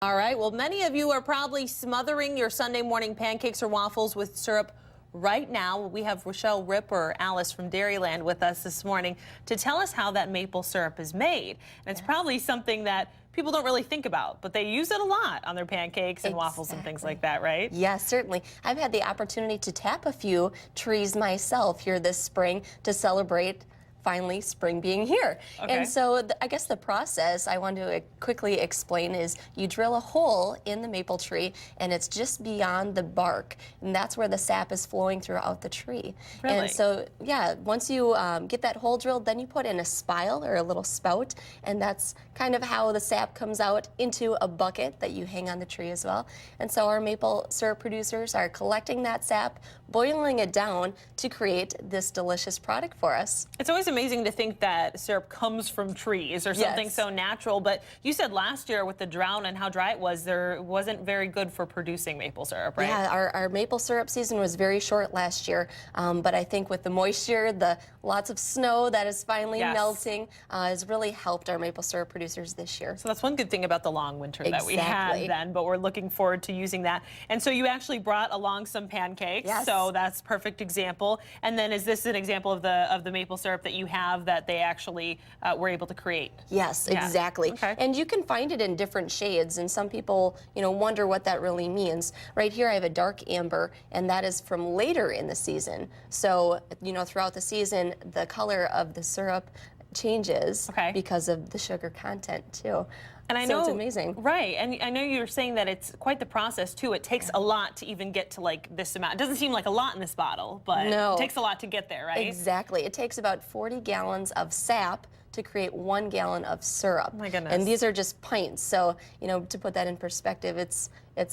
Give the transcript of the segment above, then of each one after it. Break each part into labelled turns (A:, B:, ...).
A: All right, well, many of you are probably smothering your Sunday morning pancakes or waffles with syrup right now. We have Rochelle Ripper, Alice from Dairyland with us this morning to tell us how that maple syrup is made. And it's probably something that people don't really think about, but they use it a lot on their pancakes and waffles and things like that, right?
B: Yes, certainly. I've had the opportunity to tap a few trees myself here this spring to celebrate finally spring being here.
A: Okay.
B: And so I guess the process I want to quickly explain is you drill a hole in the maple tree and it's just beyond the bark, and that's where the sap is flowing throughout the tree.
A: Really?
B: And so yeah, once you get that hole drilled, then you put in a spile or a little spout, and that's kind of how the sap comes out into a bucket that you hang on the tree as well. And so our maple syrup producers are collecting that sap, boiling it down to create this delicious product for us.
A: It's always amazing to think that syrup comes from trees or something
B: Yes.
A: so natural, but you said last year with the drought and how dry it was, there wasn't very good for producing maple syrup, right?
B: Yeah, our maple syrup season was very short last year, but I think with the moisture, the lots of snow that is finally melting has really helped our maple syrup producers this year.
A: So that's one good thing about the long winter that we
B: Exactly.
A: had then, but we're looking forward to using that. And so you actually brought along some pancakes,
B: Yes.
A: so that's a perfect example. And then is this an example of the maple syrup that you have that they actually were able to create?
B: Yes,
A: Yeah.
B: exactly.
A: Okay.
B: And you can find it in different shades, and some people, wonder what that really means. Right here I have a dark amber, and that is from later in the season. So, throughout the season, the color of the syrup changes because of the sugar content too.
A: And I know
B: it's amazing.
A: Right, and I know you're saying that it's quite the process too. It takes a lot to even get to like this amount. It doesn't seem like a lot in this bottle, but it takes a lot to get there, right?
B: Exactly. It takes about 40 gallons of sap to create 1 gallon of syrup.
A: Oh my goodness.
B: And these are just pints. So, to put that in perspective, it's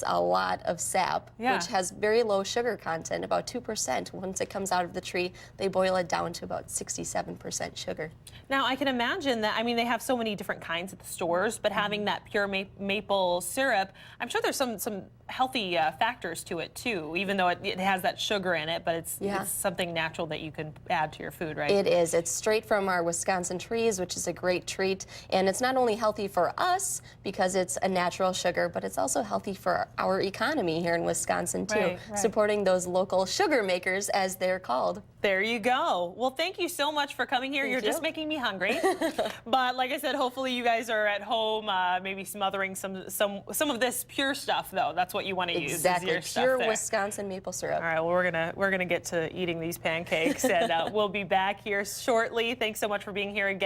B: a lot of sap, which has very low sugar content, about 2%. Once it comes out of the tree, they boil it down to about 67% sugar.
A: Now, I can imagine that, they have so many different kinds at the stores, but having that pure maple syrup, I'm sure there's some healthy factors to it too, even though it has that sugar in it, but it's something natural that you can add to your food, right?
B: It is. It's straight from our Wisconsin trees, which is a great treat. And it's not only healthy for us because it's a natural sugar, but it's also healthy for our economy here in Wisconsin too, supporting those local sugar makers, as they're called.
A: There you go. Well, thank you so much for coming here. You're just making me hungry. But like I said, hopefully you guys are at home, maybe smothering some of this pure stuff, though. That's what you want to use.
B: Exactly,
A: Your
B: pure
A: stuff
B: Wisconsin maple syrup.
A: All right, well, we're gonna get to eating these pancakes, and we'll be back here shortly. Thanks so much for being here again.